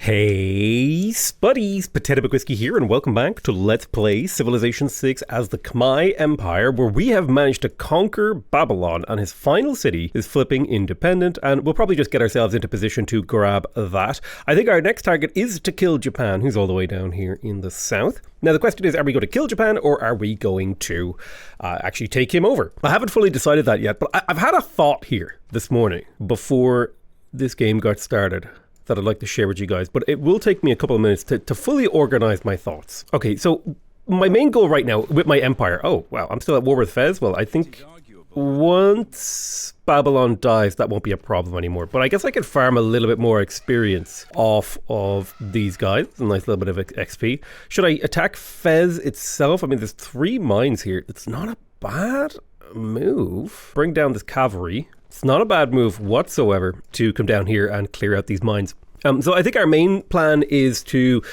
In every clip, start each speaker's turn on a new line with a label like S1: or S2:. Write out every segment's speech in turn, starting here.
S1: Hey Spuddies, PotatoMcWhiskey here, and welcome back to Let's Play Civilization 6 as the Khmer Empire, where we have managed to conquer Babylon, and his final city is flipping independent, and we'll probably just get ourselves into position to grab that. I think our next target is to kill Japan, who's all the way down here in the south. Now the question is, are we going to kill Japan, or are we going to actually take him over? I haven't fully decided that yet, but I've had a thought here this morning, before this game got started, that I'd like to share with you guys, but it will take me a couple of minutes to fully organize my thoughts. Okay, so my main goal right now with my empire, oh wow, I'm still at war with Fez. Well, I think once Babylon dies, that won't be a problem anymore, but I guess I could farm a little bit more experience off of these guys. A nice little bit of XP. Should I attack Fez itself? I mean, there's 3 mines here. It's not a bad move. Bring down this cavalry. It's not a bad move whatsoever to come down here and clear out these mines. So I think our main plan is to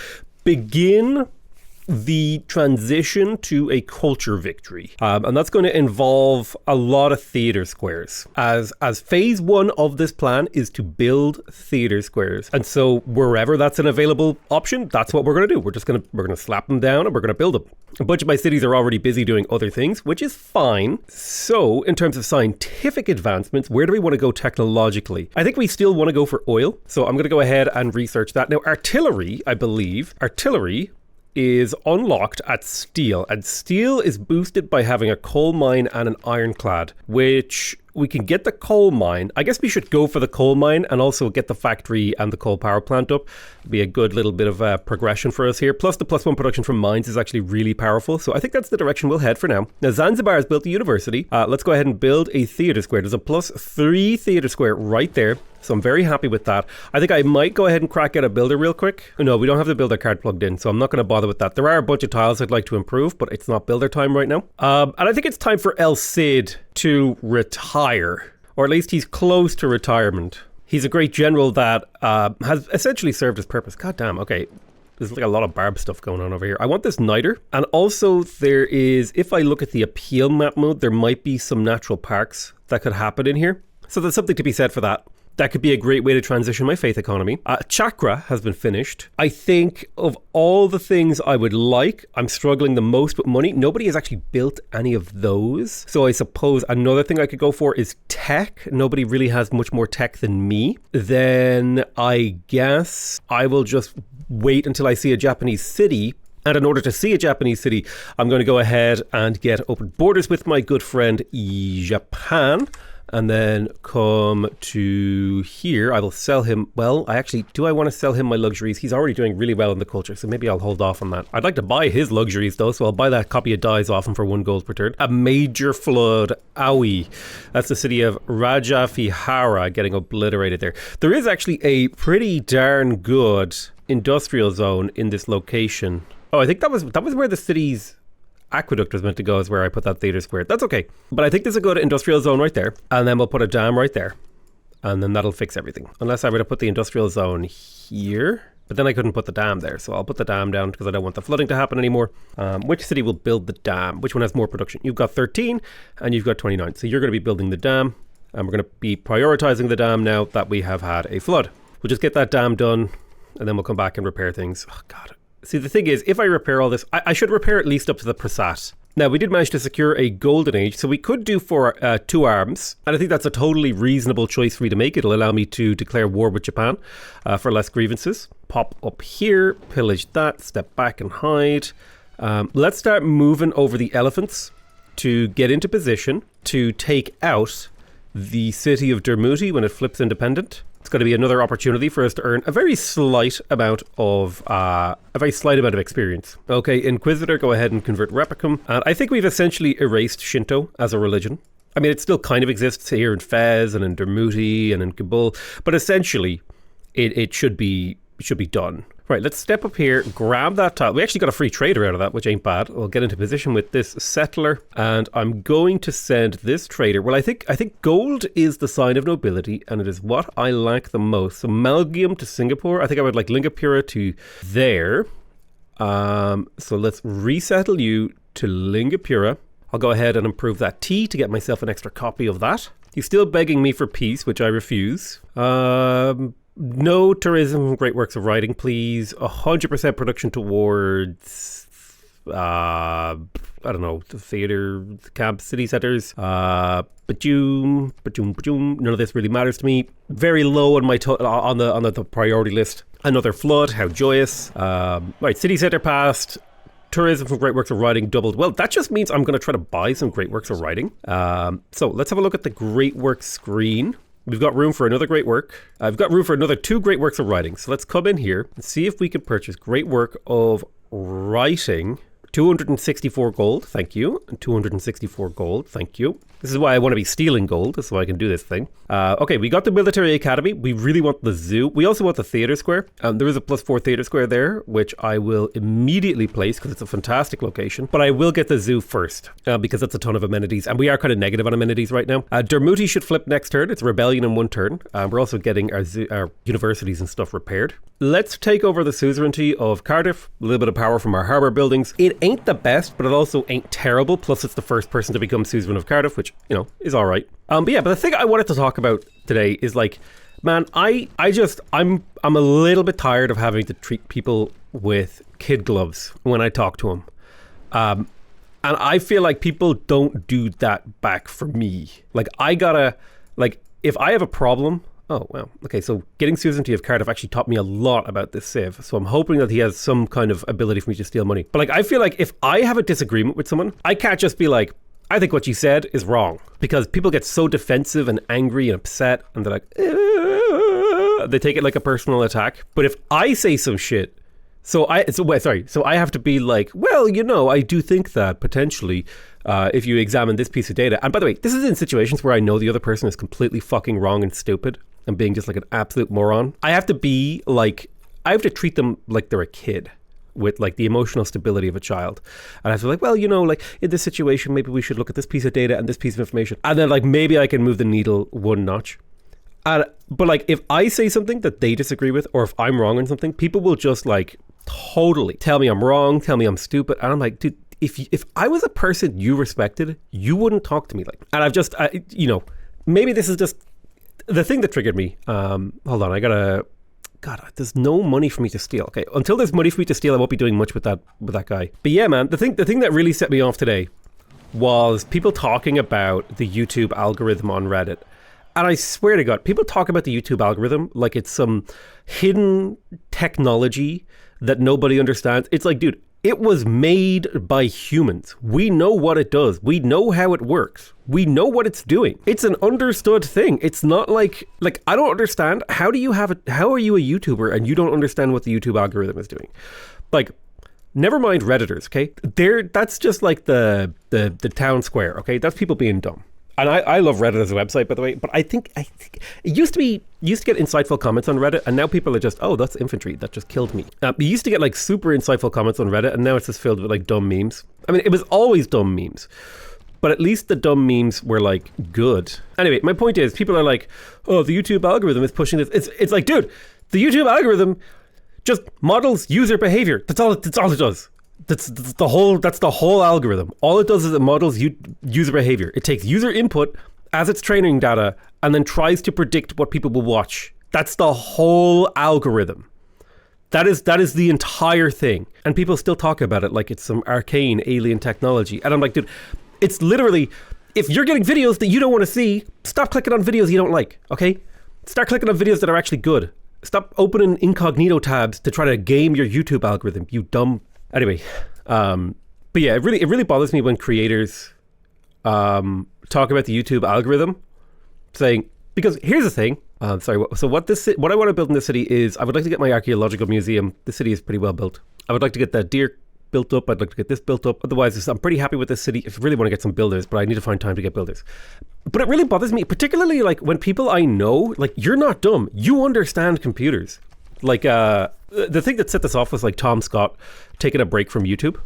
S1: begin the transition to a culture victory. And that's going to involve a lot of theater squares. As phase 1 of this plan is to build theater squares. And so wherever that's an available option, that's what we're going to do. We're going to slap them down and we're going to build them. A bunch of my cities are already busy doing other things, which is fine. So in terms of scientific advancements, where do we want to go technologically? I think we still want to go for oil. So I'm going to go ahead and research that. Now, artillery, I believe, is unlocked at steel, and steel is boosted by having a coal mine and an ironclad, which we can get the coal mine. I guess we should go for the coal mine and also get the factory and the coal power plant up. It'll be a good little bit of progression for us here. Plus the +1 production from mines is actually really powerful. So I think that's the direction we'll head for now. Now Zanzibar has built a university. Let's go ahead and build a theater square. There's a +3 theater square right there. So I'm very happy with that. I think I might go ahead and crack out a builder real quick. No, we don't have the builder card plugged in, so I'm not going to bother with that. There are a bunch of tiles I'd like to improve, but it's not builder time right now. And I think it's time for El Cid to retire, or at least he's close to retirement. He's a great general that has essentially served his purpose. God damn, okay. There's like a lot of barb stuff going on over here. I want this niter. And also there is, if I look at the appeal map mode, there might be some natural parks that could happen in here. So there's something to be said for that. That could be a great way to transition my faith economy. Chakra has been finished. I think of all the things I would like, I'm struggling the most with money. Nobody has actually built any of those. So I suppose another thing I could go for is tech. Nobody really has much more tech than me. Then I guess I will just wait until I see a Japanese city. And in order to see a Japanese city, I'm going to go ahead and get open borders with my good friend Japan. And then come to here. I will sell him. Well, do I want to sell him my luxuries? He's already doing really well in the culture, so maybe I'll hold off on that. I'd like to buy his luxuries though, so I'll buy that copy of dyes off him for 1 gold per turn. A major flood. Owie. That's the city of Rajavihara getting obliterated there. There is actually a pretty darn good industrial zone in this location. Oh, I think that was where the city's aqueduct was meant to go, is where I put that theater square. That's okay. But I think there's a good industrial zone right there. And then we'll put a dam right there. And then that'll fix everything. Unless I were to put the industrial zone here. But then I couldn't put the dam there. So I'll put the dam down because I don't want the flooding to happen anymore. Which city will build the dam? Which one has more production? You've got 13 and you've got 29. So you're going to be building the dam. And we're going to be prioritizing the dam now that we have had a flood. We'll just get that dam done. And then we'll come back and repair things. Oh, God. See, the thing is, if I repair all this, I should repair at least up to the Prasat. Now, we did manage to secure a golden age, so we could do for 2 arms. And I think that's a totally reasonable choice for me to make. It'll allow me to declare war with Japan for less grievances. Pop up here, pillage that, step back and hide. Let's start moving over the elephants to get into position to take out the city of Dermuti when it flips independent. It's going to be another opportunity for us to earn a very slight amount of experience. Okay, Inquisitor, go ahead and convert Repicum. And I think we've essentially erased Shinto as a religion. I mean, it still kind of exists here in Fez and in Dermuti and in Kabul, but essentially it should be done. Right, let's step up here, grab that tile. We actually got a free trader out of that, which ain't bad. We'll get into position with this settler, and I'm going to send this trader. Well, I think gold is the sign of nobility, and it is what I like the most. So Malgium to Singapore. I think I would like Lingapura to there. So let's resettle you to Lingapura. I'll go ahead and improve that T to get myself an extra copy of that. He's still begging me for peace, which I refuse. No tourism, great works of writing, please. 100% production towards, I don't know, the theater, camp, city centers. None of this really matters to me. Very low on my on the priority list. Another flood, how joyous. Right, city center passed. Tourism from great works of writing doubled. Well, that just means I'm going to try to buy some great works of writing. So let's have a look at the great works screen. We've got room for another great work. I've got room for another 2 great works of writing. So let's come in here and see if we can purchase great work of writing. 264 gold, thank you. And 264 gold, thank you. This is why I want to be stealing gold. This is why I can do this thing. Okay, we got the military academy. We really want the zoo. We also want the theater square. There is a +4 theater square there, which I will immediately place because it's a fantastic location. But I will get the zoo first because that's a ton of amenities. And we are kind of negative on amenities right now. Dermuti should flip next turn. It's a rebellion in 1 turn. We're also getting our universities and stuff repaired. Let's take over the suzerainty of Cardiff. A little bit of power from our harbour buildings. It ain't the best, but it also ain't terrible. Plus, it's the first person to become suzerain of Cardiff, which, you know, is all right. But the thing I wanted to talk about today is like, man, I'm a little bit tired of having to treat people with kid gloves when I talk to them. And I feel like people don't do that back for me. Like, if I have a problem. Oh, wow. Okay, so getting suzerainty of Cardiff actually taught me a lot about this civ. So I'm hoping that he has some kind of ability for me to steal money. But like, I feel like if I have a disagreement with someone, I can't just be like, I think what you said is wrong. Because people get so defensive and angry and upset and they're like, they take it like a personal attack. But if I say some shit, so I have to be like, well, you know, I do think that potentially if you examine this piece of data. And by the way, this is in situations where I know the other person is completely fucking wrong and stupid and being just like an absolute moron. I have to treat them like they're a kid with like the emotional stability of a child. And I have to be like, well, you know, like in this situation, maybe we should look at this piece of data and this piece of information. And then like, maybe I can move the needle 1 notch. But like, if I say something that they disagree with, or if I'm wrong on something, people will just like totally tell me I'm wrong, tell me I'm stupid. And I'm like, dude, if I was a person you respected, you wouldn't talk to me like. And maybe this is just the thing that triggered me. Hold on, God, there's no money for me to steal. Okay, until there's money for me to steal, I won't be doing much with that guy. But yeah, man, the thing that really set me off today was people talking about the YouTube algorithm on Reddit. And I swear to God, people talk about the YouTube algorithm like it's some hidden technology that nobody understands. It's like, dude, it was made by humans. We know what it does. We know how it works. We know what it's doing. It's an understood thing. It's not like I don't understand. How are you a YouTuber and you don't understand what the YouTube algorithm is doing? Like, never mind Redditors, okay? That's just like the town square, okay? That's people being dumb. And I love Reddit as a website, by the way, but I think it used to get insightful comments on Reddit, and now people are just, oh, that's infantry, that just killed me. You used to get like super insightful comments on Reddit, and now it's just filled with like dumb memes. I mean, it was always dumb memes, but at least the dumb memes were like good. Anyway, my point is, people are like, oh, the YouTube algorithm is pushing this. It's like, dude, the YouTube algorithm just models user behavior. That's all it does. That's the whole algorithm. All it does is it models user behavior. It takes user input as its training data and then tries to predict what people will watch. That's the whole algorithm. That is the entire thing. And people still talk about it like it's some arcane alien technology. And I'm like, dude, it's literally, if you're getting videos that you don't want to see, stop clicking on videos you don't like, okay? Start clicking on videos that are actually good. Stop opening incognito tabs to try to game your YouTube algorithm, you dumb. Anyway, but yeah, it really bothers me when creators talk about the YouTube algorithm, saying, because here's the thing. So what I want to build in this city is, I would like to get my archaeological museum. The city is pretty well built. I would like to get that deer built up. I'd like to get this built up. Otherwise, I'm pretty happy with this city. If I really want to get some builders, but I need to find time to get builders. But it really bothers me, particularly like when people I know, like, you're not dumb. You understand computers. Like, the thing that set this off was like Tom Scott taking a break from YouTube,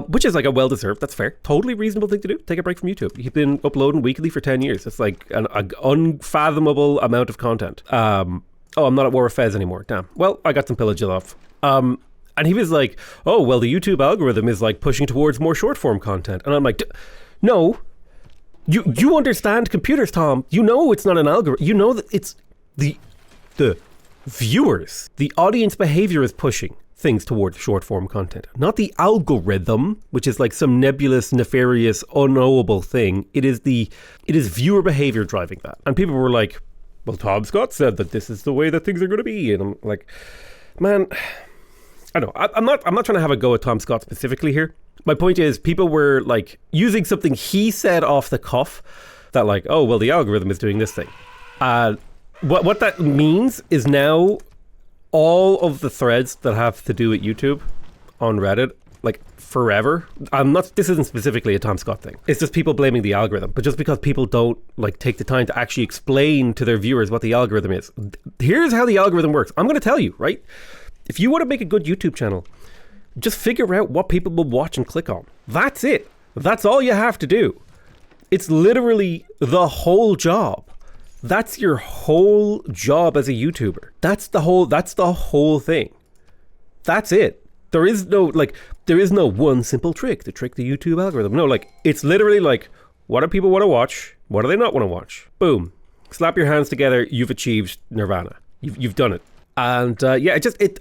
S1: which is like a well-deserved, that's fair, totally reasonable thing to do. Take a break from YouTube. He's been uploading weekly for 10 years. It's like an unfathomable amount of content. I'm not at war with Fez anymore. Damn. Well, I got some pillage off. And he was like, oh, well, the YouTube algorithm is like pushing towards more short-form content. And I'm like, no, you understand computers, Tom. You know it's not an algorithm. You know that it's the the viewers, the audience behavior is pushing things towards short form content, not the algorithm, which is like some nebulous, nefarious, unknowable thing. It is viewer behavior driving that. And people were like, well, Tom Scott said that this is the way that things are going to be. And I'm like, man, I don't know. I'm not trying to have a go at Tom Scott specifically here. My point is, people were like using something he said off the cuff that like, oh, well, the algorithm is doing this thing. What that means is now all of the threads that have to do with YouTube on Reddit, like forever. This isn't specifically a Tom Scott thing. It's just people blaming the algorithm. But just because people don't like take the time to actually explain to their viewers what the algorithm is. Here's how the algorithm works. I'm going to tell you, right? If you want to make a good YouTube channel, just figure out what people will watch and click on. That's it. That's all you have to do. It's literally the whole job. That's your whole job as a YouTuber. That's the whole thing. That's it. There is no one simple trick to trick the YouTube algorithm. No, like it's literally like, what do people want to watch? What do they not want to watch? Boom. Slap your hands together. You've achieved nirvana. You've done it. And it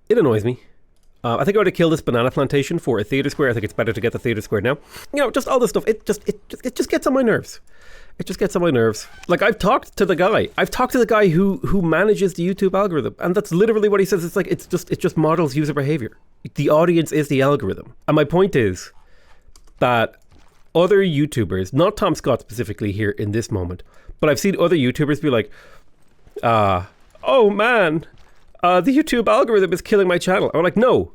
S1: annoys me. I think I would have killed this banana plantation for a theater square. I think it's better to get the theater square now. Just all this stuff. It just gets on my nerves. It just gets on my nerves. Like I've talked to the guy who manages the YouTube algorithm, and that's literally what he says. It's like it just models user behavior. The audience is the algorithm. And my point is that other YouTubers, not Tom Scott specifically here in this moment, but I've seen other YouTubers be like, oh man, the YouTube algorithm is killing my channel. I'm like, no,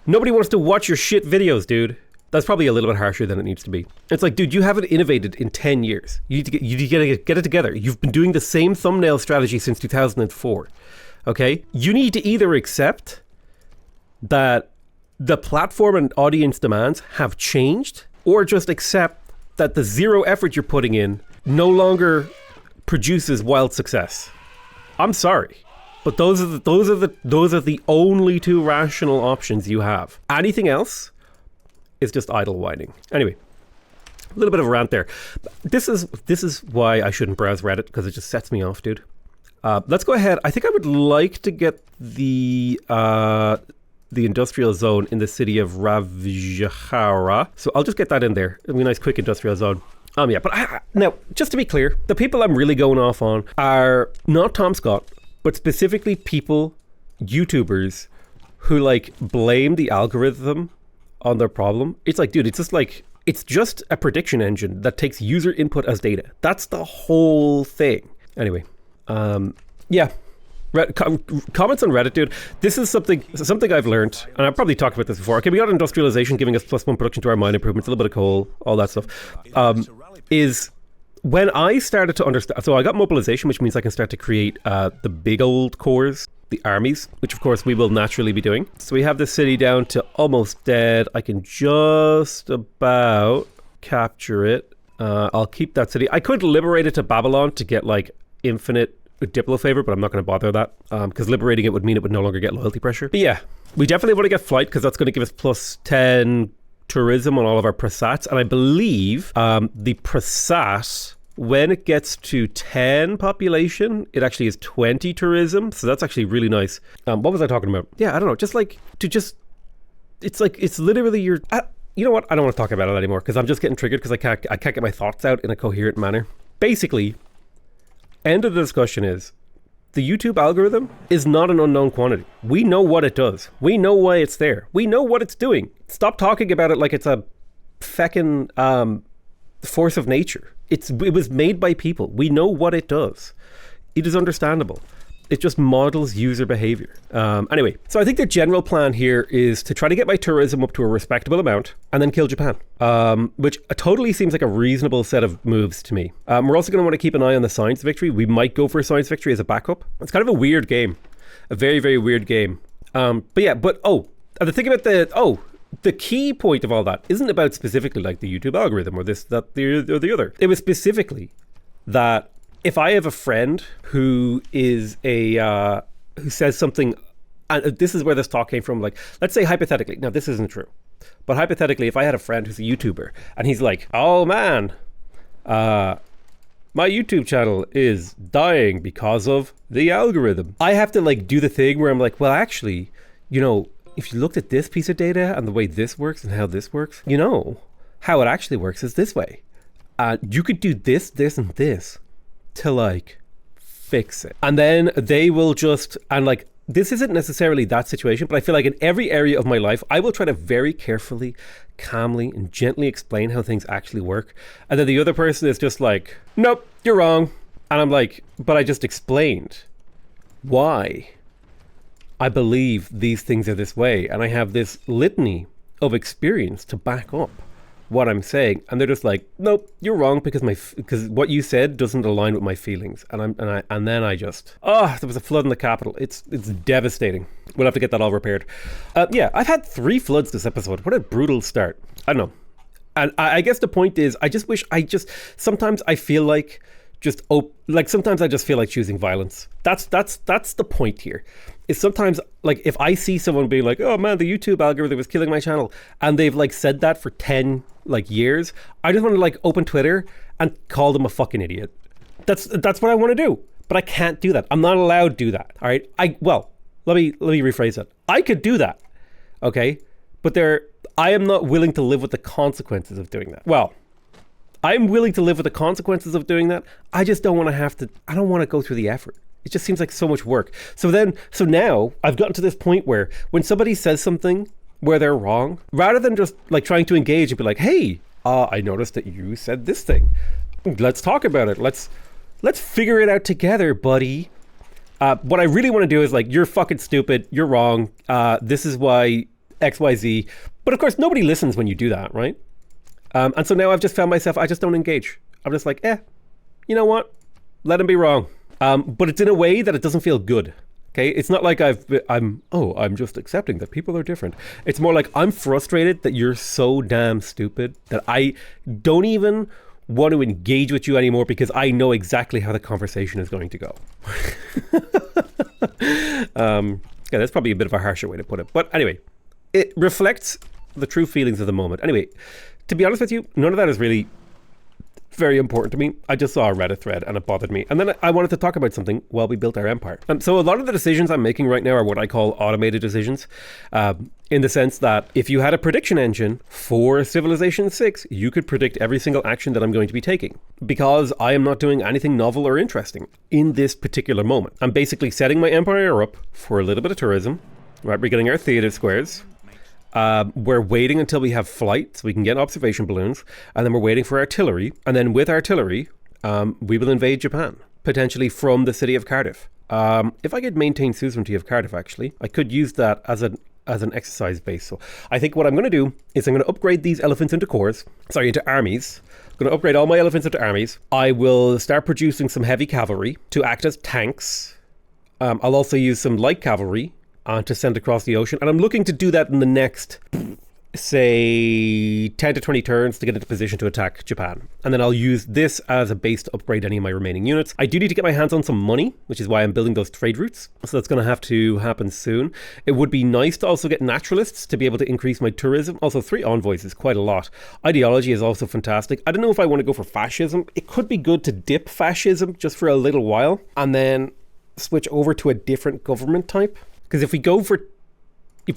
S1: nobody wants to watch your shit videos, dude. That's probably a little bit harsher than it needs to be. It's like, dude, you haven't innovated in 10 years. You need to get it together. You've been doing the same thumbnail strategy since 2004. Okay? You need to either accept that the platform and audience demands have changed, or just accept that the zero effort you're putting in no longer produces wild success. I'm sorry. But those are the only two rational options you have. Anything else is just idle whining. Anyway, a little bit of a rant there. This is why I shouldn't browse Reddit, because it just sets me off, dude. Let's go ahead. I think I would like to get the industrial zone in the city of Ravijahara. So I'll just get that in there. It'll be a nice quick industrial zone. Now, just to be clear, the people I'm really going off on are not Tom Scott, but specifically people, YouTubers, who like blame the algorithm on their problem. It's like, dude, it's just a prediction engine that takes user input as data. That's the whole thing. Anyway, yeah. Comments on Reddit, dude. This is something I've learned, and I've probably talked about this before. Okay, we got industrialization giving us +1 production to our mine improvements, a little bit of coal, all that stuff. Is when I started to understand. So I got mobilization, which means I can start to create the big old cores, the armies, which of course we will naturally be doing. So we have this city down to almost dead. I can just about capture it. I'll keep that city. I could liberate it to Babylon to get like infinite Diplo favor, but I'm not going to bother that because liberating it would mean it would no longer get loyalty pressure. But yeah, we definitely want to get flight because that's going to give us +10 tourism on all of our prasats. And I believe the prasat, when it gets to 10 population, it actually is 20 tourism. So that's actually really nice. What was I talking about? Yeah, I don't know. It's literally your... you know what? I don't want to talk about it anymore because I'm just getting triggered because I can't get my thoughts out in a coherent manner. Basically, end of the discussion is the YouTube algorithm is not an unknown quantity. We know what it does. We know why it's there. We know what it's doing. Stop talking about it like it's a feckin' force of nature. It was made by people. We know what it does. It is understandable. It just models user behavior. Anyway, so I think the general plan here is to try to get my tourism up to a respectable amount and then kill Japan, which totally seems like a reasonable set of moves to me. We're also going to want to keep an eye on the science victory. We might go for a science victory as a backup. It's kind of a weird game, a very, very weird game. And the thing about the key point of all that isn't about specifically like the YouTube algorithm or this, that, the other. It was specifically that if I have a friend who is who says something, and this is where this talk came from, like, let's say hypothetically, now this isn't true, but hypothetically, if I had a friend who's a YouTuber and he's like, oh man, my my YouTube channel is dying because of the algorithm. I have to like do the thing where I'm like, well, actually, you know, if you looked at this piece of data and the way this works and how this works, you know, how it actually works is this way. You could do this, this, and this to like fix it. And then they will just, and like, this isn't necessarily that situation, but I feel like in every area of my life, I will try to very carefully, calmly, and gently explain how things actually work. And then the other person is just like, nope, you're wrong. And I'm like, but I just explained why I believe these things are this way. And I have this litany of experience to back up what I'm saying, and they're just like, nope, you're wrong because because what you said doesn't align with my feelings. And then I just, there was a flood in the capital. It's devastating. We'll have to get that all repaired. Yeah, I've had 3 floods this episode. What a brutal start. I don't know. And I guess the point is, sometimes I feel like sometimes I just feel like choosing violence. That's the point here. Is sometimes like if I see someone being like, oh man, the YouTube algorithm was killing my channel, and they've like said that for 10 like years, I just want to like open Twitter and call them a fucking idiot. That's what I want to do, but I can't do that. I'm not allowed to do that. All right. Let me rephrase that. I could do that. Okay. But I am not willing to live with the consequences of doing that. Well, I'm willing to live with the consequences of doing that. I just don't want to I don't want to go through the effort. It just seems like so much work. So now I've gotten to this point where when somebody says something where they're wrong, rather than just like trying to engage and be like, hey, I noticed that you said this thing. Let's talk about it. Let's figure it out together, buddy. What I really want to do is like, you're fucking stupid. You're wrong. This is why XYZ. But of course, nobody listens when you do that, right? And so now I've just found myself, I just don't engage. I'm just like, you know what? Let him be wrong. But it's in a way that it doesn't feel good. Okay, it's not like I'm just accepting that people are different. It's more like I'm frustrated that you're so damn stupid that I don't even want to engage with you anymore because I know exactly how the conversation is going to go. Yeah, that's probably a bit of a harsher way to put it. But anyway, it reflects the true feelings of the moment. Anyway, to be honest with you, none of that is really very important to me. I just saw a Reddit thread and it bothered me. And then I wanted to talk about something while we built our empire. So a lot of the decisions I'm making right now are what I call automated decisions, in the sense that if you had a prediction engine for Civilization 6, you could predict every single action that I'm going to be taking because I am not doing anything novel or interesting in this particular moment. I'm basically setting my empire up for a little bit of tourism, right? We're getting our theater squares. We're waiting until we have flight so we can get observation balloons, and then we're waiting for artillery, and then with artillery we will invade Japan, potentially from the city of Cardiff. If I could maintain suzerainty of Cardiff, actually I could use that as an exercise base. So I think what I'm going to do is I'm going to upgrade these elephants into armies. I'm going to upgrade all my elephants into armies. I will start producing some heavy cavalry to act as tanks. I'll also use some light cavalry to send across the ocean. And I'm looking to do that in the next, say, 10 to 20 turns to get into position to attack Japan. And then I'll use this as a base to upgrade any of my remaining units. I do need to get my hands on some money, which is why I'm building those trade routes. So that's going to have to happen soon. It would be nice to also get naturalists to be able to increase my tourism. Also, 3 envoys is quite a lot. Ideology is also fantastic. I don't know if I want to go for fascism. It could be good to dip fascism just for a little while and then switch over to a different government type. Because if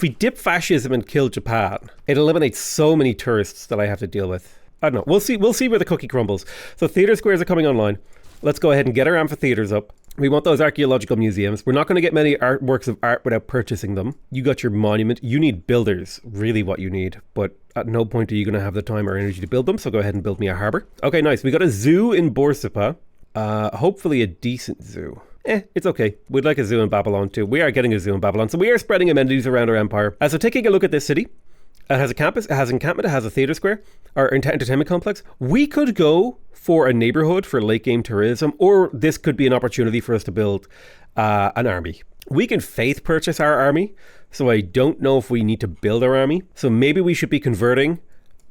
S1: we dip fascism and kill Japan, it eliminates so many tourists that I have to deal with. I don't know. We'll see where the cookie crumbles. So theater squares are coming online. Let's go ahead and get our amphitheaters up. We want those archaeological museums. We're not going to get many works of art without purchasing them. You got your monument. You need builders, really what you need. But at no point are you going to have the time or energy to build them. So go ahead and build me a harbour. Okay, nice. We got a zoo in Borsippa. Hopefully a decent zoo. It's okay. We'd like a zoo in Babylon too. We are getting a zoo in Babylon. So we are spreading amenities around our empire. So taking a look at this city, it has a campus, it has encampment, it has a theatre square, or entertainment complex. We could go for a neighbourhood for late game tourism, or this could be an opportunity for us to build an army. We can faith purchase our army, so I don't know if we need to build our army. So maybe we should be converting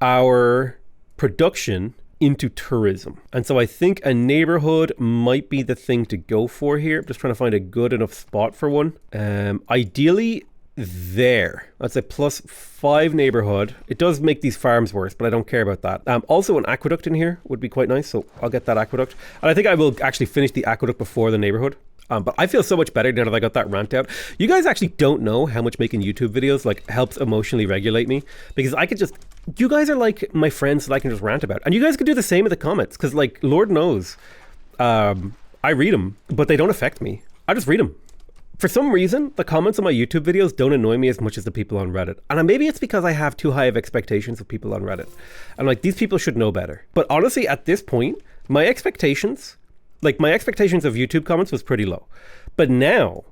S1: our production into tourism. And so I think a neighborhood might be the thing to go for here. I'm just trying to find a good enough spot for one. Ideally, there. That's a +5 neighborhood. It does make these farms worse, but I don't care about that. Also, an aqueduct in here would be quite nice, so I'll get that aqueduct. And I think I will actually finish the aqueduct before the neighborhood. But I feel so much better now that I got that rant out. You guys actually don't know how much making YouTube videos like helps emotionally regulate me, because I could just, you guys are like my friends that I can just rant about, and you guys can do the same in the comments, because like Lord knows, I read them, but they don't affect me. I just read them. For some reason, the comments on my YouTube videos don't annoy me as much as the people on Reddit. And maybe it's because I have too high of expectations of people on Reddit. And like, these people should know better. But honestly, at this point, my expectations of YouTube comments was pretty low. But now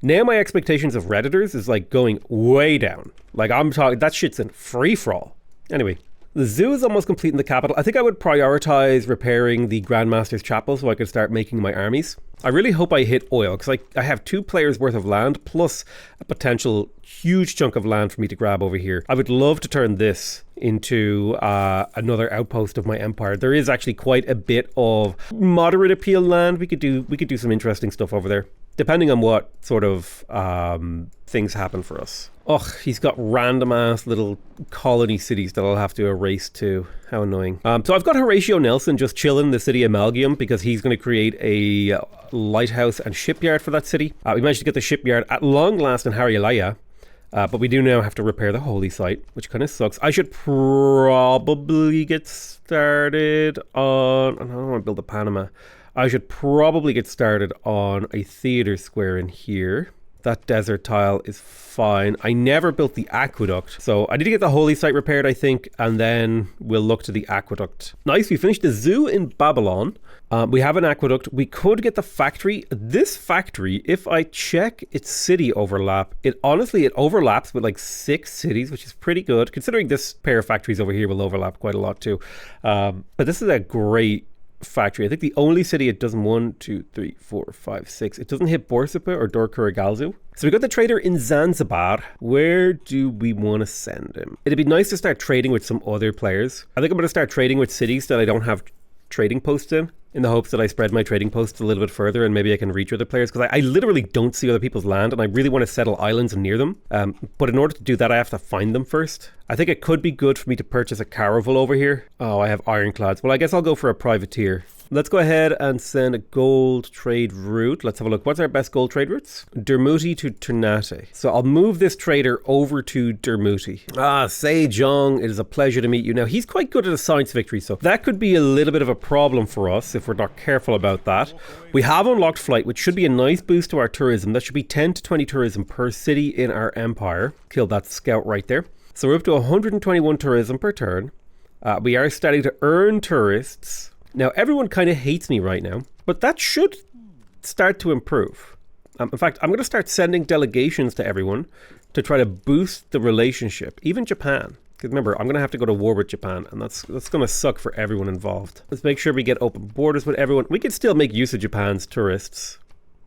S1: my expectations of Redditors is like going way down. Like I'm talking, that shit's in free for all. Anyway, the zoo is almost complete in the capital. I think I would prioritize repairing the Grandmaster's Chapel so I could start making my armies. I really hope I hit oil, because I have 2 players worth of land plus a potential huge chunk of land for me to grab over here. I would love to turn this into another outpost of my empire. There is actually quite a bit of moderate appeal land. We could do some interesting stuff over there, depending on what sort of things happen for us. Ugh, he's got random ass little colony cities that I'll have to erase too. How annoying. So I've got Horatio Nelson just chilling in the city of Amalgam because he's going to create a lighthouse and shipyard for that city. We managed to get the shipyard at long last in Hariyalaya. But we do now have to repair the holy site, which kind of sucks. I should probably get started on... I don't want to build a Panama. I should probably get started on a theater square in here. That desert tile is fine. I never built the aqueduct, so I need to get the holy site repaired, I think, and then we'll look to the aqueduct. Nice, we finished the zoo in Babylon. We have an aqueduct. We could get the factory. This factory, if I check its city overlap, it overlaps with like 6 cities, which is pretty good, considering this pair of factories over here will overlap quite a lot too. But this is a great factory. I think the only city it doesn't, 1, 2, 3, 4, 5, 6. It doesn't hit Borsippa or Dorkuragalzu. So we got the trader in Zanzibar. Where do we want to send him? It'd be nice to start trading with some other players. I think I'm going to start trading with cities that I don't have trading posts in the hopes that I spread my trading posts a little bit further and maybe I can reach other players, because I literally don't see other people's land and I really want to settle islands near them. But in order to do that, I have to find them first. I think it could be good for me to purchase a caravel over here. Oh, I have ironclads. Well, I guess I'll go for a privateer. Let's go ahead and send a gold trade route. Let's have a look. What's our best gold trade routes? Dermuti to Ternate. So I'll move this trader over to Dermuti. Sejong, it is a pleasure to meet you. Now, he's quite good at a science victory, so that could be a little bit of a problem for us if we're not careful about that. We have unlocked flight, which should be a nice boost to our tourism. That should be 10 to 20 tourism per city in our empire. Killed that scout right there. So we're up to 121 tourism per turn. We are starting to earn tourists. Now, everyone kind of hates me right now, but that should start to improve. In fact, I'm going to start sending delegations to everyone to try to boost the relationship, even Japan. Because remember, I'm going to have to go to war with Japan, and that's going to suck for everyone involved. Let's make sure we get open borders with everyone. We can still make use of Japan's tourists.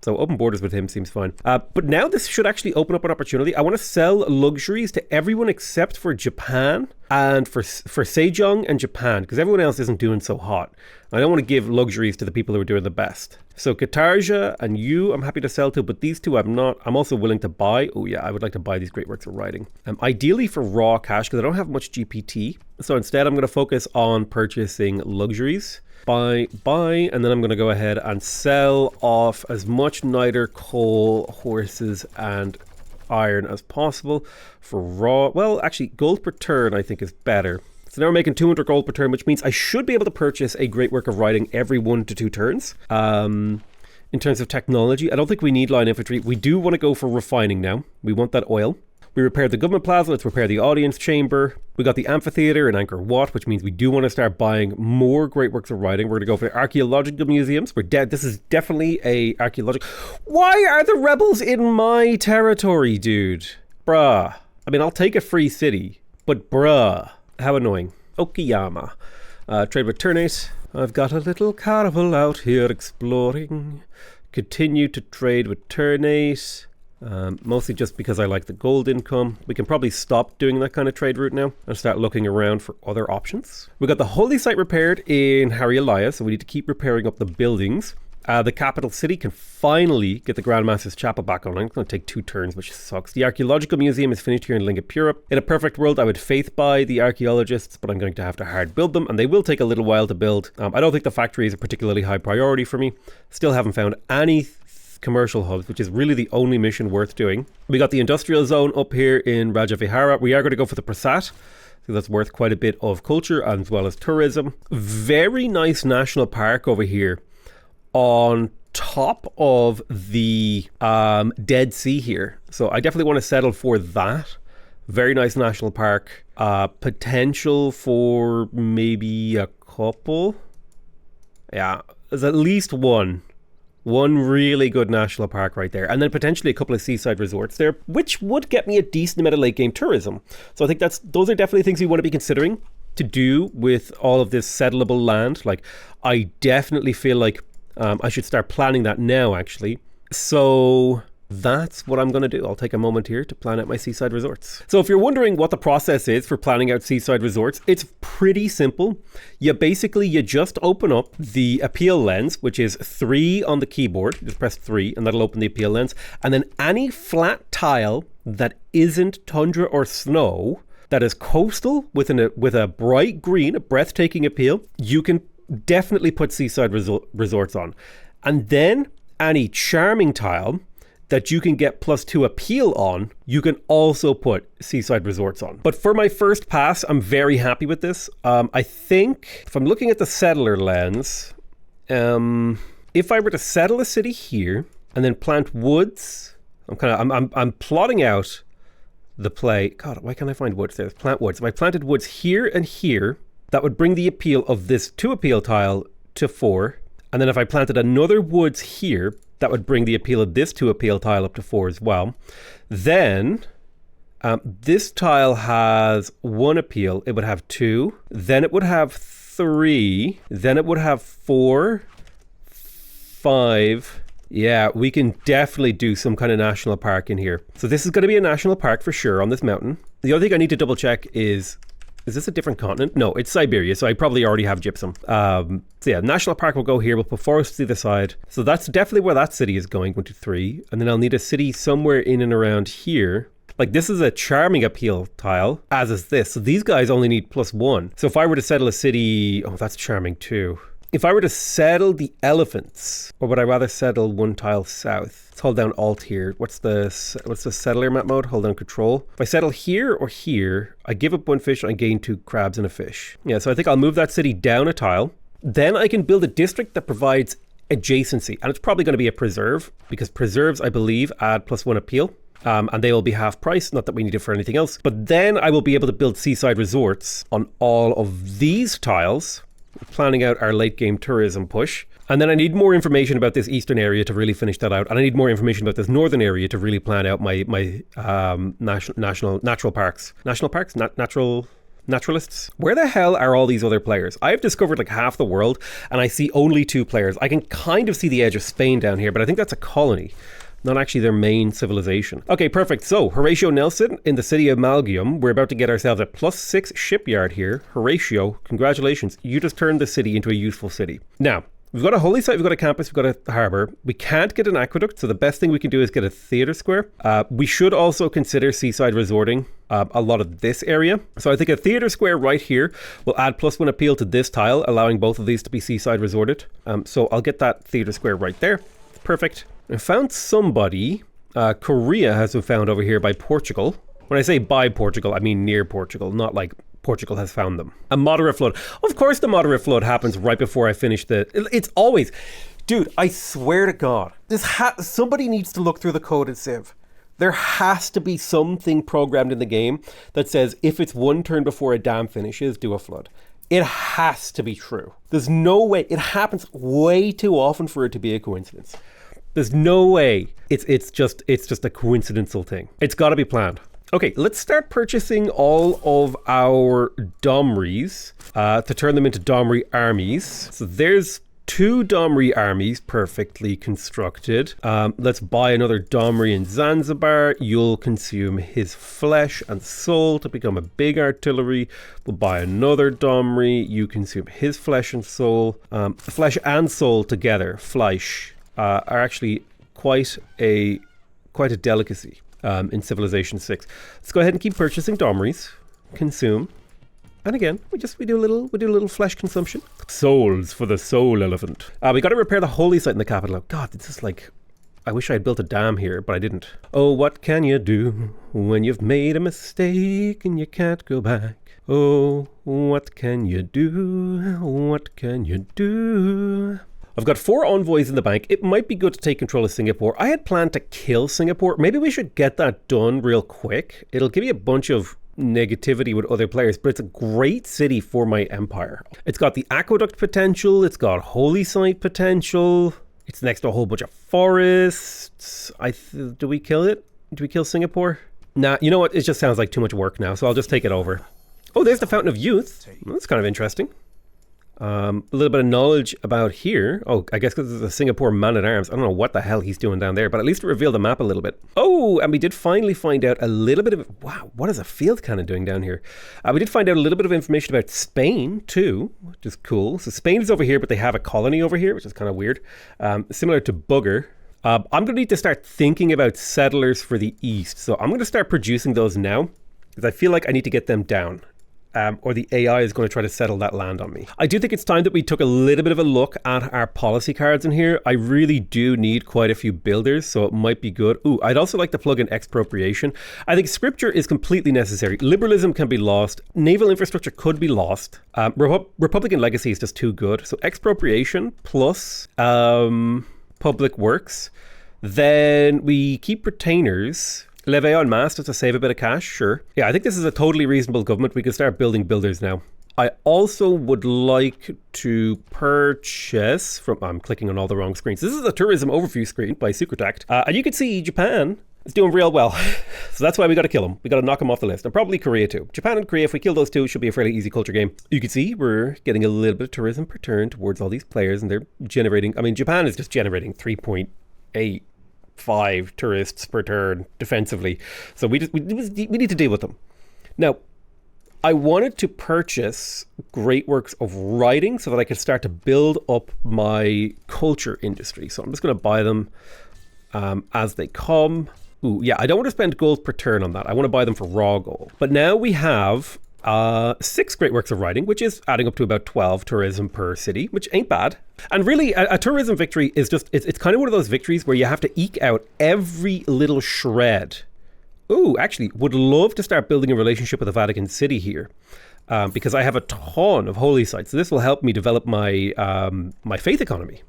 S1: So open borders with him seems fine. But now this should actually open up an opportunity. I want to sell luxuries to everyone except for Japan and for Sejong and Japan, because everyone else isn't doing so hot. I don't want to give luxuries to the people who are doing the best. So Katarja and you, I'm happy to sell to, but these two I'm not. I'm also willing to buy. Oh yeah, I would like to buy these great works of writing. Ideally for raw cash, because I don't have much GPT. So instead I'm going to focus on purchasing luxuries. Buy, and then I'm going to go ahead and sell off as much niter, coal, horses, and iron as possible for raw. Well, actually, gold per turn I think is better. So now we're making 200 gold per turn, which means I should be able to purchase a great work of writing every 1 to 2 turns. In terms of technology, I don't think we need line infantry. We do want to go for refining now. We want that oil. We repaired the government plaza. Let's repair the audience chamber. We got the amphitheater in Angkor Wat, which means we do want to start buying more great works of writing. We're going to go for archaeological museums. This is definitely a archaeological... Why are the rebels in my territory, dude? Bruh. I mean, I'll take a free city, but bruh. How annoying. Okayama. Trade with Ternate. I've got a little caravel out here exploring. Continue to trade with Ternate. Mostly just because I like the gold income. We can probably stop doing that kind of trade route now and start looking around for other options. We got the holy site repaired in Hariyalaya, so we need to keep repairing up the buildings. The capital city can finally get the Grandmaster's Chapel back on. It's going to take 2 turns, which sucks. The Archaeological Museum is finished here in Lingapura. In a perfect world, I would faith buy the archaeologists, but I'm going to have to hard build them, and they will take a little while to build. I don't think the factory is a particularly high priority for me. Still haven't found any commercial hubs, which is really the only mission worth doing. We got the industrial zone up here in Rajavihara. We are going to go for the Prasat. So that's worth quite a bit of culture as well as tourism. Very nice national park over here on top of the Dead Sea here. So I definitely want to settle for that. Very nice national park. Potential for maybe a couple. Yeah, there's at least one really good national park right there, and then potentially a couple of seaside resorts there, which would get me a decent amount of late game tourism. So I think those are definitely things you want to be considering to do with all of this settleable land. Like, I definitely feel like I should start planning that now, actually. So that's what I'm going to do. I'll take a moment here to plan out my seaside resorts. So if you're wondering what the process is for planning out seaside resorts, it's pretty simple. You just open up the appeal lens, which is 3 on the keyboard. Just press 3 and that'll open the appeal lens. And then any flat tile that isn't tundra or snow, that is coastal with a bright green, a breathtaking appeal, you can definitely put seaside resorts on. And then any charming tile that you can get +2 appeal on, you can also put seaside resorts on. But for my first pass, I'm very happy with this. I think if I'm looking at the settler lens, if I were to settle a city here and then plant woods, I'm plotting out the play. God, why can't I find woods there? Plant woods. If I planted woods here and here, that would bring the appeal of this 2 appeal tile to 4. And then if I planted another woods here, that would bring the appeal of this 2 appeal tile up to 4 as well. Then this tile has 1 appeal. It would have 2. Then it would have 3. Then it would have 4, 5. Yeah, we can definitely do some kind of national park in here. So this is going to be a national park for sure on this mountain. The other thing I need to double check is this a different continent? No, it's Siberia, so I probably already have gypsum. So yeah, national park will go here. We'll put forests to either side. So that's definitely where that city is going, 1, 2, 3. And then I'll need a city somewhere in and around here. Like, this is a charming appeal tile, as is this. So these guys only need +1. So if I were to settle a city, oh, that's charming too. If I were to settle the elephants, or would I rather settle 1 tile south? Let's hold down Alt here. What's the settler map mode? Hold down Control. If I settle here or here, I give up 1 fish, I gain 2 crabs and a fish. Yeah, so I think I'll move that city down a tile. Then I can build a district that provides adjacency, and it's probably going to be a preserve, because preserves, I believe, add +1 appeal. And they will be half price, not that we need it for anything else. But then I will be able to build seaside resorts on all of these tiles, planning out our late game tourism push. And then I need more information about this eastern area to really finish that out. And I need more information about this northern area to really plan out my natural parks. National parks? Naturalists? Where the hell are all these other players? I've discovered like half the world and I see only 2 players. I can kind of see the edge of Spain down here, but I think that's a colony, not actually their main civilization. Okay, perfect. So Horatio Nelson in the city of Malgium. We're about to get ourselves a +6 shipyard here. Horatio, congratulations. You just turned the city into a useful city. Now, we've got a holy site, we've got a campus, we've got a harbour. We can't get an aqueduct, so the best thing we can do is get a theatre square. We should also consider seaside resorting a lot of this area. So I think a theatre square right here will add +1 appeal to this tile, allowing both of these to be seaside resorted. So I'll get that theatre square right there. Perfect. I found somebody. Korea has been found over here by Portugal. When I say by Portugal, I mean near Portugal, not like Portugal has found them. A moderate flood. Of course the moderate flood happens right before I finish it's always... Dude, I swear to God, somebody needs to look through the code in Civ. There has to be something programmed in the game that says if it's 1 turn before a dam finishes, do a flood. It has to be true. There's no way. It happens way too often for it to be a coincidence. There's no way it's just a coincidental thing. It's got to be planned. Okay, let's start purchasing all of our Domries to turn them into Domri armies. So there's 2 Domri armies perfectly constructed. Let's buy another Domri in Zanzibar. You'll consume his flesh and soul to become a big artillery. We'll buy another Domri. You consume his flesh and soul. Flesh and soul together, Fleisch, are actually quite a delicacy in Civilization 6. Let's go ahead and keep purchasing Domris. Consume. And again, we do a little flesh consumption. Souls for the soul elephant. We got to repair the holy site in the capital. God, this is like, I wish I had built a dam here, but I didn't. Oh, what can you do when you've made a mistake and you can't go back? Oh, what can you do? What can you do? I've got 4 envoys in the bank. It might be good to take control of Singapore. I had planned to kill Singapore. Maybe we should get that done real quick. It'll give you a bunch of negativity with other players, but it's a great city for my empire. It's got the aqueduct potential, it's got holy site potential, it's next to a whole bunch of forests. Do we kill it? Do we kill Singapore? Nah, you know what? It just sounds like too much work now, so I'll just take it over. Oh, there's the Fountain of Youth. That's kind of interesting. A little bit of knowledge about here. Oh, I guess because it's a Singapore man-at-arms. I don't know what the hell he's doing down there, but at least it revealed the map a little bit. Oh, and we did finally find out a little bit of... Wow, what is a field cannon doing down here? We did find out a little bit of information about Spain, too, which is cool. So Spain is over here, but they have a colony over here, which is kind of weird. Similar to Bugger. I'm going to need to start thinking about settlers for the east. So I'm going to start producing those now, because I feel like I need to get them down. Or the AI is going to try to settle that land on me. I do think it's time that we took a little bit of a look at our policy cards in here. I really do need quite a few builders, so it might be good. Ooh, I'd also like to plug in expropriation. I think scripture is completely necessary. Liberalism can be lost. Naval infrastructure could be lost. Republican legacy is just too good. So expropriation plus public works. Then we keep retainers. Levy en masse just to save a bit of cash, sure. Yeah, I think this is a totally reasonable government. We can start building builders now. I also would like to purchase from... I'm clicking on all the wrong screens. This is a tourism overview screen by Sucretact. And you can see Japan is doing real well. So that's why we got to kill them. We got to knock them off the list. And probably Korea too. Japan and Korea, if we kill those two, it should be a fairly easy culture game. You can see we're getting a little bit of tourism per turn towards all these players. And they're generating... I mean, Japan is just generating 3.85 tourists per turn defensively, so we need to deal with them. Now, I wanted to purchase great works of writing so that I could start to build up my culture industry. So I'm just going to buy them as they come. Ooh, yeah, I don't want to spend gold per turn on that. I want to buy them for raw gold. But now we have 6 great works of writing, which is adding up to about 12 tourism per city, which ain't bad. And really, a tourism victory is just, it's kind of one of those victories where you have to eke out every little shred. Ooh, actually, would love to start building a relationship with the Vatican City here, because I have a ton of holy sites. So this will help me develop my my faith economy.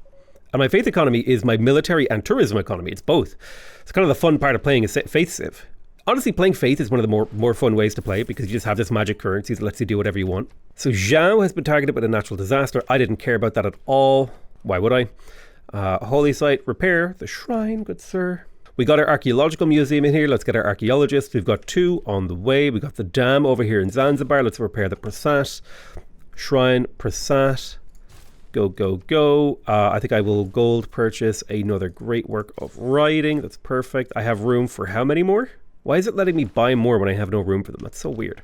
S1: And my faith economy is my military and tourism economy. It's both. It's kind of the fun part of playing a faith civ. Honestly, playing Faith is one of the more fun ways to play because you just have this magic currency that lets you do whatever you want. So Zhao has been targeted with a natural disaster. I didn't care about that at all. Why would I? Holy site, repair the shrine, good sir. We got our archaeological museum in here. Let's get our archaeologists. We've got 2 on the way. We got the dam over here in Zanzibar. Let's repair the Prasat. Shrine, Prasat. Go, go, go. I think I will gold purchase another great work of writing. That's perfect. I have room for how many more? Why is it letting me buy more when I have no room for them? That's so weird.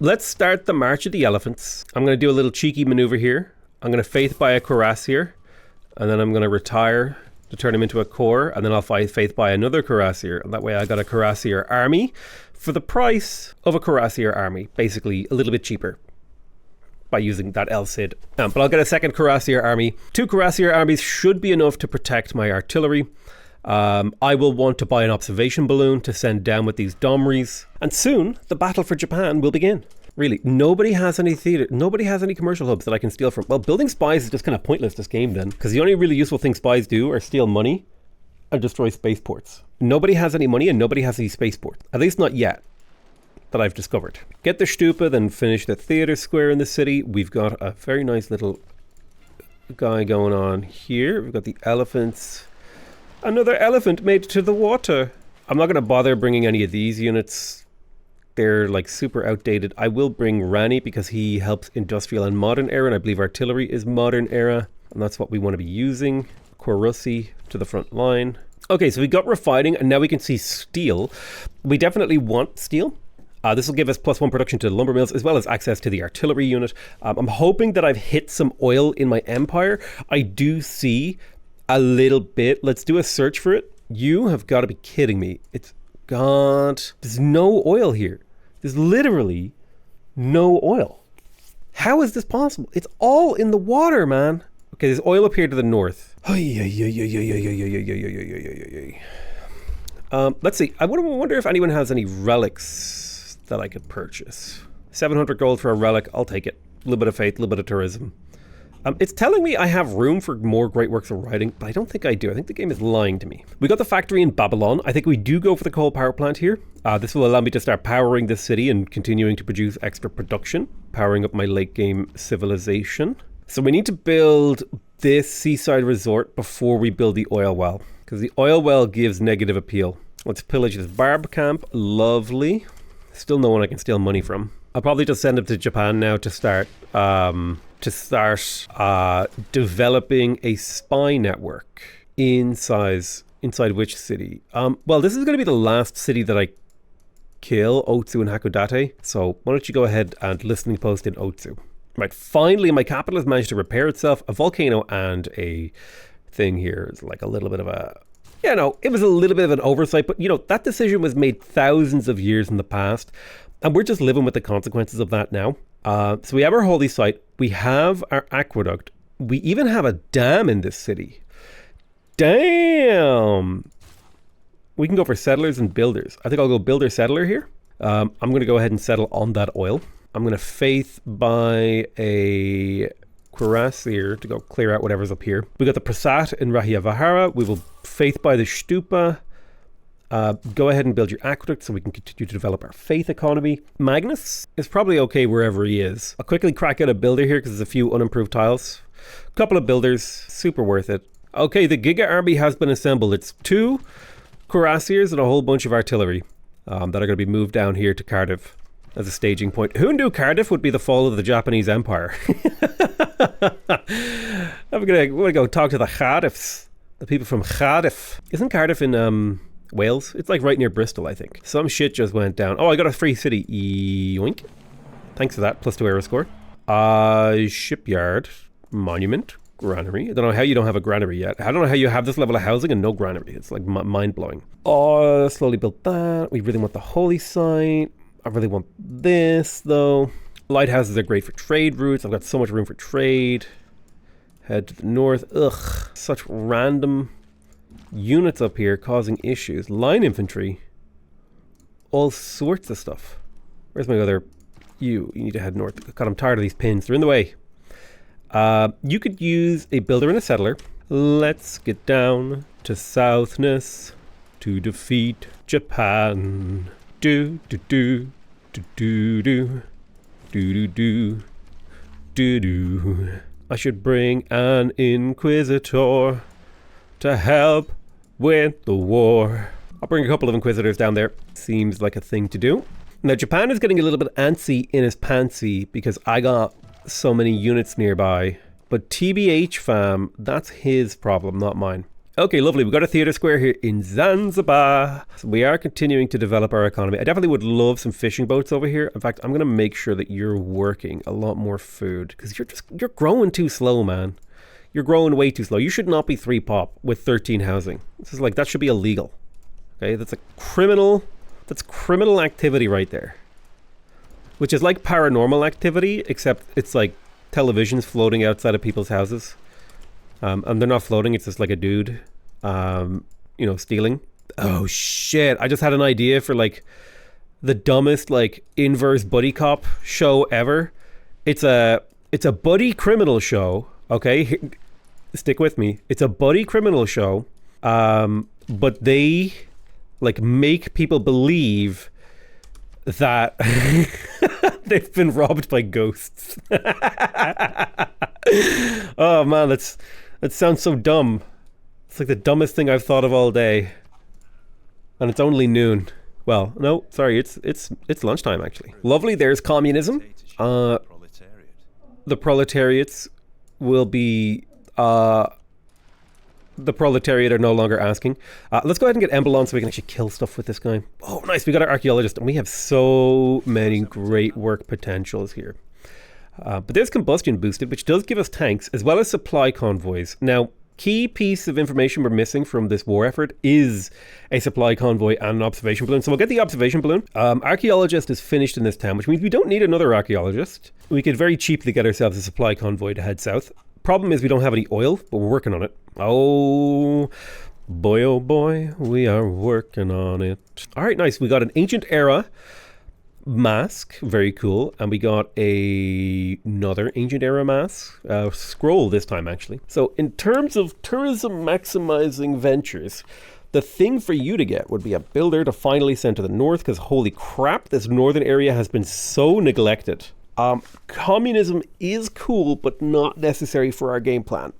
S1: Let's start the March of the Elephants. I'm going to do a little cheeky maneuver here. I'm going to faith buy a cuirassier, and then I'm going to retire to turn him into a core, and then I'll faith buy another cuirassier. And that way I got a cuirassier army for the price of a cuirassier army. Basically, a little bit cheaper by using that El Cid. But I'll get a second cuirassier army. 2 cuirassier armies should be enough to protect my artillery. I will want to buy an observation balloon to send down with these Domris. And soon, the battle for Japan will begin. Really, nobody has any theater, nobody has any commercial hubs that I can steal from. Well, building spies is just kind of pointless this game then, because the only really useful thing spies do are steal money and destroy spaceports. Nobody has any money and nobody has any spaceports. At least not yet, that I've discovered. Get the stupa, then finish the theater square in the city. We've got a very nice little guy going on here. We've got the elephants. Another elephant made to the water. I'm not going to bother bringing any of these units. They're like super outdated. I will bring Rani because he helps industrial and modern era, and I believe artillery is modern era. And that's what we want to be using. Korusi to the front line. Okay, so we got refining, and now we can see steel. We definitely want steel. This will give us +1 production to the lumber mills, as well as access to the artillery unit. I'm hoping that I've hit some oil in my empire. I do see a little bit. Let's do a search for it. You have got to be kidding me. It's got... There's no oil here. There's literally no oil. How is this possible? It's all in the water, man. Okay, there's oil up here to the north. Let's see. I wonder if anyone has any relics that I could purchase. 700 gold for a relic. I'll take it. A little bit of faith, a little bit of tourism. It's telling me I have room for more great works of writing, but I don't think I do. I think the game is lying to me. We got the factory in Babylon. I think we do go for the coal power plant here. This will allow me to start powering this city and continuing to produce extra production, powering up my late game civilization. So we need to build this seaside resort before we build the oil well, because the oil well gives negative appeal. Let's pillage this barb camp. Lovely. Still no one I can steal money from. I'll probably just send him to Japan now to start developing a spy network inside which city? Well, this is going to be the last city that I kill, Otsu and Hakodate. So why don't you go ahead and listening post in Otsu. Right, finally my capital has managed to repair itself. A volcano and a thing here is like a little bit of a... You know, it was a little bit of an oversight, but you know, that decision was made thousands of years in the past. And we're just living with the consequences of that now. So we have our holy site. We have our aqueduct. We even have a dam in this city. Damn! We can go for settlers and builders. I think I'll go builder settler here. I'm going to go ahead and settle on that oil. I'm going to faith by a cuirassier to go clear out whatever's up here. We got the Prasat in Rahyavahara. We will faith by the Stupa. Go ahead and build your aqueduct so we can continue to develop our faith economy. Magnus is probably okay wherever he is. I'll quickly crack out a builder here because there's a few unimproved tiles. A couple of builders, super worth it. Okay, the Giga Army has been assembled. It's 2 cuirassiers and a whole bunch of artillery that are going to be moved down here to Cardiff as a staging point. Who knew Cardiff would be the fall of the Japanese Empire? I'm going to go talk to the Cardiffs, the people from Cardiff. Isn't Cardiff in Wales? It's like right near Bristol, I think. Some shit just went down. Oh, I got a free city. Yoink. Thanks for that. +2 aero score. Shipyard. Monument. Granary. I don't know how you don't have a granary yet. I don't know how you have this level of housing and no granary. It's like mind-blowing. Oh, slowly built that. We really want the holy site. I really want this, though. Lighthouses are great for trade routes. I've got so much room for trade. Head to the north. Ugh. Such random units up here causing issues. Line infantry. All sorts of stuff. Where's my other... You need to head north. God, I'm tired of these pins. They're in the way. You could use a builder and a settler. Let's get down to Southness to defeat Japan. Do do do do do do do do do do. I should bring an inquisitor to help with the war. I'll bring a couple of inquisitors down there. Seems like a thing to do. Now Japan is getting a little bit antsy in his pantsy because I got so many units nearby. But TBH fam, that's his problem, not mine. Okay, lovely. We've got a theatre square here in Zanzibar. So we are continuing to develop our economy. I definitely would love some fishing boats over here. In fact, I'm going to make sure that you're working a lot more food because you're growing too slow, man. You're growing way too slow. You should not be 3 pop with 13 housing. This is like, that should be illegal. Okay, that's criminal activity right there. Which is like paranormal activity, except it's like televisions floating outside of people's houses. And they're not floating, it's just like a dude, stealing. Oh shit, I just had an idea for like the dumbest like inverse buddy cop show ever. It's a buddy criminal show, okay? Stick with me. It's a buddy criminal show, but they like make people believe that they've been robbed by ghosts. Oh man, that sounds so dumb. It's like the dumbest thing I've thought of all day. And it's only noon. Well, no, sorry, it's lunchtime actually. Lovely, there's communism. The proletariats will be the proletariat are no longer asking. Let's go ahead and get Embalon so we can actually kill stuff with this guy. Oh, nice. We got our archaeologist, and we have so many great work potentials here. But there's combustion boosted, which does give us tanks as well as supply convoys. Now, key piece of information we're missing from this war effort is a supply convoy and an observation balloon. So we'll get the observation balloon. Archaeologist is finished in this town, which means we don't need another archaeologist. We could very cheaply get ourselves a supply convoy to head south. Problem is we don't have any oil, but we're working on it. Oh boy, we are working on it. All right, nice. We got an ancient era mask, very cool, and we got another ancient era mask scroll this time, actually. So in terms of tourism maximizing ventures, the thing for you to get would be a builder to finally send to the north, because holy crap, this northern area has been so neglected. Communism is cool, but not necessary for our game plan.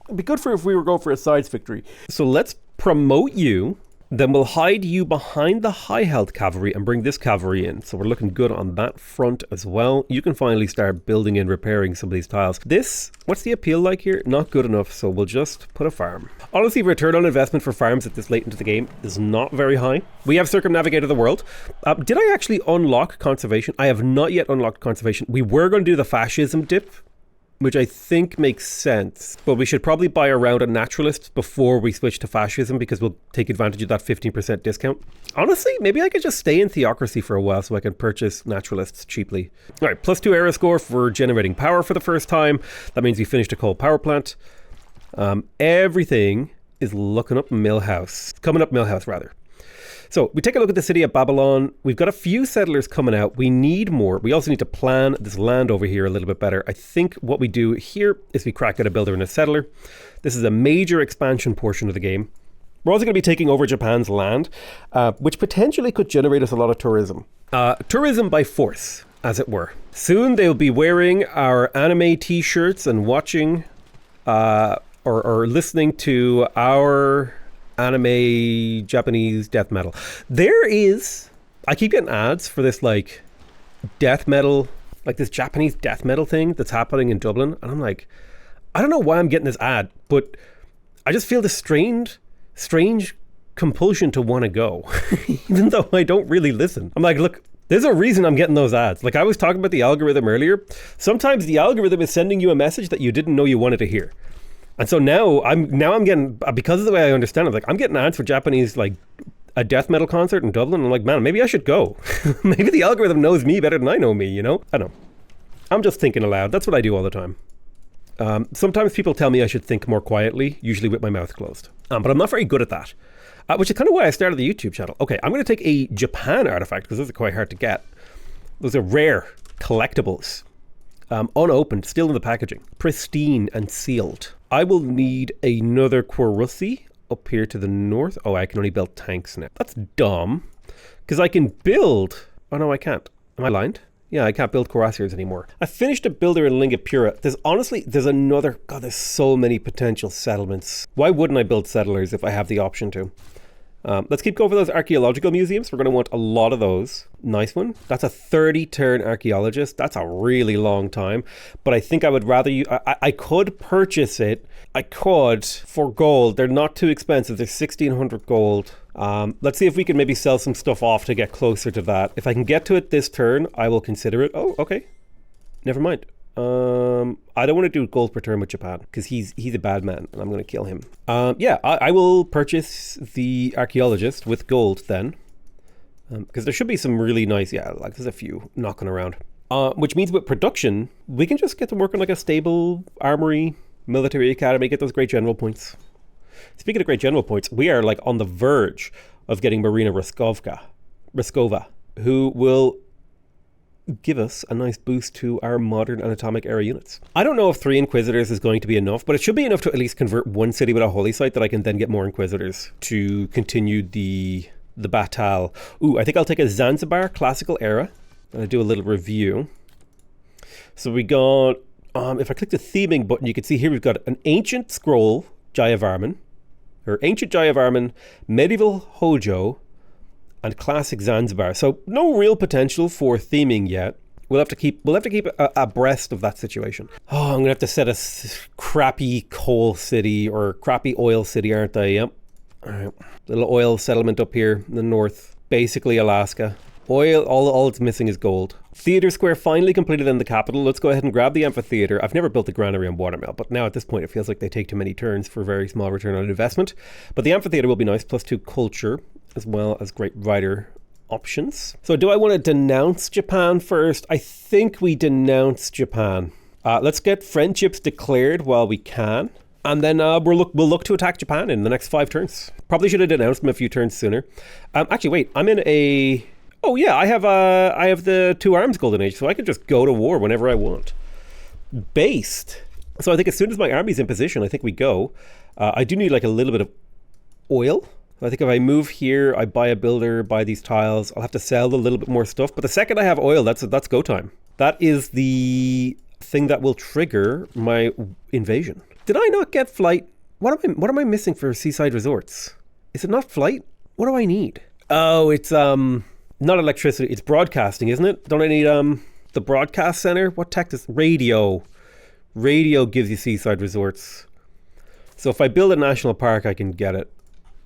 S1: It'd be good for if we were going for a sides victory. So let's promote you. Then we'll hide you behind the high health cavalry and bring this cavalry in. So we're looking good on that front as well. You can finally start building and repairing some of these tiles. This, what's the appeal like here? Not good enough, so we'll just put a farm. Honestly, return on investment for farms at this late into the game is not very high. We have circumnavigated the world. Did I actually unlock conservation? I have not yet unlocked conservation. We were going to do the fascism dip, which I think makes sense. But we should probably buy around a naturalist before we switch to fascism, because we'll take advantage of that 15% discount. Honestly, maybe I could just stay in theocracy for a while so I can purchase naturalists cheaply. All right, +2 era score for generating power for the first time. That means we finished a coal power plant. Everything is looking up Millhouse. Coming up Millhouse, rather. So we take a look at the city of Babylon. We've got a few settlers coming out. We need more. We also need to plan this land over here a little bit better. I think what we do here is we crack out a builder and a settler. This is a major expansion portion of the game. We're also going to be taking over Japan's land, which potentially could generate us a lot of tourism. Tourism by force, as it were. Soon they'll be wearing our anime t-shirts and watching or listening to our anime Japanese death metal. I keep getting ads for this like death metal, like this Japanese death metal thing that's happening in Dublin, and I'm like, I don't know why I'm getting this ad, but I just feel this strange compulsion to want to go even though I don't really listen. I'm like, look, there's a reason I'm getting those ads. Like I was talking about the algorithm earlier. Sometimes the algorithm is sending you a message that you didn't know you wanted to hear. And so now I'm getting, because of the way I understand it, like I'm getting ads for Japanese, like a death metal concert in Dublin. I'm like, man, maybe I should go. Maybe the algorithm knows me better than I know me, you know? I don't know. I'm just thinking aloud. That's what I do all the time. Sometimes people tell me I should think more quietly, usually with my mouth closed. But I'm not very good at that, which is kind of why I started the YouTube channel. Okay, I'm going to take a Japan artifact, because those are quite hard to get. Those are rare collectibles. Unopened, still in the packaging, pristine and sealed. I will need another Quarussi up here to the north. Oh, I can only build tanks now. That's dumb, because I can build... Oh no, I can't. Am I blind? Yeah, I can't build Cuirassiers anymore. I finished a builder in Lingapura. There's another... God, there's so many potential settlements. Why wouldn't I build settlers if I have the option to? Let's keep going for those archaeological museums. We're going to want a lot of those. Nice one. That's a 30-turn archaeologist. That's a really long time. But I think I would rather you... I could purchase it. I could for gold. They're not too expensive. They're 1,600 gold. Let's see if we can maybe sell some stuff off to get closer to that. If I can get to it this turn, I will consider it. Oh, okay. Never mind. I don't want to do gold per turn with Japan, because he's a bad man and I'm going to kill him. Yeah, I will purchase the archaeologist with gold then, because there should be some really nice, yeah, like there's a few knocking around. Which means with production, we can just get to work on like a stable armory, military academy, get those great general points. Speaking of great general points, we are like on the verge of getting Marina Raskova, who will give us a nice boost to our modern and atomic era units. I don't know if 3 Inquisitors is going to be enough, but it should be enough to at least convert one city with a holy site that I can then get more Inquisitors to continue the battle. Ooh, I think I'll take a Zanzibar classical era and I'll do a little review. So we got, if I click the theming button, you can see here we've got an ancient scroll, Jayavarman, or ancient Jayavarman, medieval Hojo, and classic Zanzibar. So no real potential for theming yet. We'll have to keep abreast of that situation. Oh, I'm gonna have to set a crappy coal city or crappy oil city, aren't I? Yep. All right. Little oil settlement up here in the north. Basically Alaska. Oil, all it's missing is gold. Theatre Square finally completed in the capital. Let's go ahead and grab the amphitheatre. I've never built a granary and watermill, but now at this point it feels like they take too many turns for a very small return on investment. But the amphitheatre will be nice, +2 culture, as well as great writer options. So do I want to denounce Japan first? I think we denounce Japan. Let's get friendships declared while we can. And then we'll look to attack Japan in the next 5 turns. Probably should have denounced them a few turns sooner. Actually, wait, I'm in a... Oh yeah, I have the 2 arms golden age, so I can just go to war whenever I want. Based. So I think as soon as my army's in position, I think we go. I do need like a little bit of oil. I think if I move here, I buy a builder, buy these tiles. I'll have to sell a little bit more stuff. But the second I have oil, that's go time. That is the thing that will trigger my invasion. Did I not get flight? What am I missing for seaside resorts? Is it not flight? What do I need? Oh, it's not electricity. It's broadcasting, isn't it? Don't I need the broadcast center? What tech does radio? Radio gives you seaside resorts. So if I build a national park, I can get it.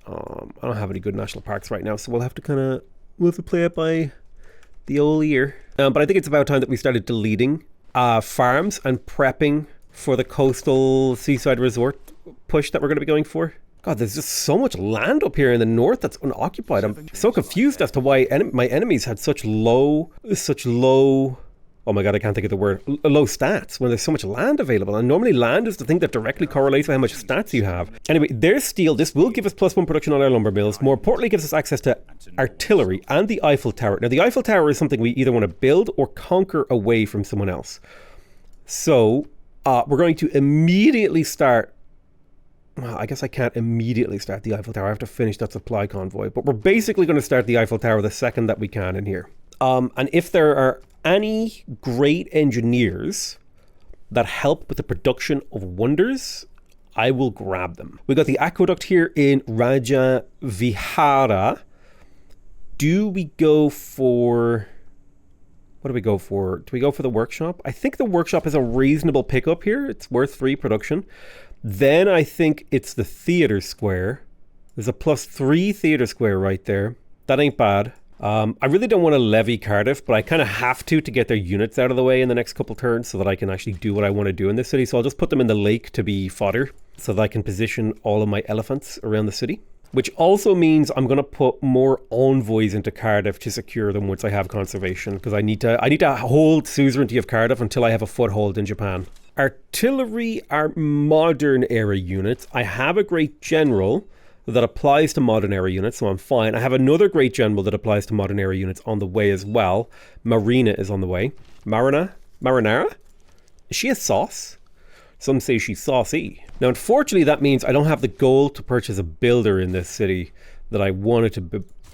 S1: I don't have any good national parks right now, so we'll have to play it by the old ear. But I think it's about time that we started deleting farms and prepping for the coastal seaside resort push that we're going to be going for. God, there's just so much land up here in the north that's unoccupied. I'm so confused as to why my enemies had such low, oh my God, I can't think of the word, low stats when there's so much land available. And normally land is the thing that directly correlates with how much stats you have. Anyway, there's steel. This will give us +1 production on our lumber mills. More importantly, gives us access to artillery and the Eiffel Tower. Now, the Eiffel Tower is something we either want to build or conquer away from someone else. So we're going to immediately start. Well, I guess I can't immediately start the Eiffel Tower. I have to finish that supply convoy. But we're basically going to start the Eiffel Tower the second that we can in here. And if there are any great engineers that help with the production of wonders, I will grab them. We got the aqueduct here in Raja Vihara. Do we go for... What do we go for? Do we go for the workshop? I think the workshop is a reasonable pickup here. It's worth 3 production. Then I think it's the theatre square. There's a +3 theatre square right there. That ain't bad. I really don't want to levy Cardiff, but I kind of have to get their units out of the way in the next couple turns so that I can actually do what I want to do in this city. So I'll just put them in the lake to be fodder so that I can position all of my elephants around the city. Which also means I'm going to put more envoys into Cardiff to secure them once I have conservation, because I need to hold suzerainty of Cardiff until I have a foothold in Japan. Artillery are modern era units. I have a great general that applies to modern era units, so I'm fine. I have another great general that applies to modern era units on the way as well. Marina is on the way. Marinara? Is she a sauce? Some say she's saucy. Now, unfortunately, that means I don't have the gold to purchase a builder in this city that I wanted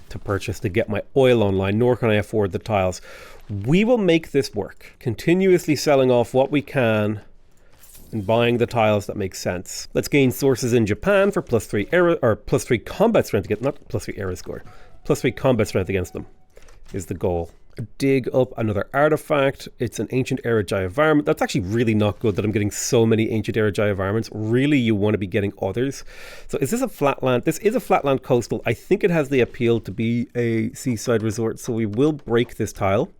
S1: to purchase to get my oil online, nor can I afford the tiles. We will make this work, continuously selling off what we can and buying the tiles that make sense. Let's gain sources in Japan for +3 era, or +3 combat strength against, not +3 era score, +3 combat strength against them is the goal. Dig up another artifact. It's an ancient era Jayavarman. That's actually really not good that I'm getting so many ancient era Jayavarmans. Really, you want to be getting others. So is this a flatland? This is a flatland coastal. I think it has the appeal to be a seaside resort, so we will break this tile.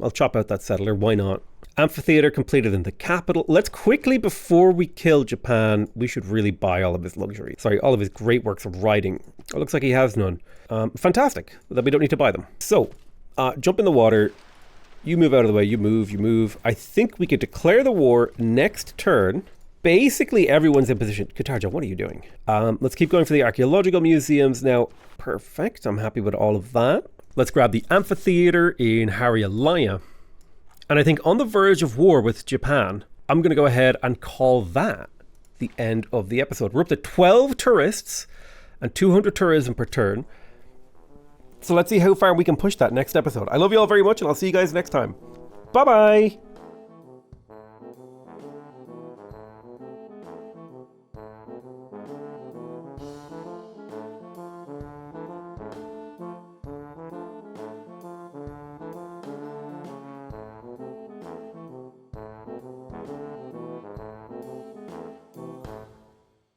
S1: I'll chop out that settler. Why not? Amphitheater completed in the capital. Let's quickly, before we kill Japan, we should really buy all of his luxury. Sorry, all of his great works of writing. It looks like he has none. Fantastic that we don't need to buy them. So, jump in the water. You move out of the way. You move. I think we could declare the war next turn. Basically, everyone's in position. Katarja, what are you doing? Let's keep going for the archaeological museums now. Perfect. I'm happy with all of that. Let's grab the amphitheater in Haryalaya. And I think on the verge of war with Japan, I'm going to go ahead and call that the end of the episode. We're up to 12 tourists and 200 tourism per turn. So let's see how far we can push that next episode. I love you all very much, and I'll see you guys next time. Bye-bye!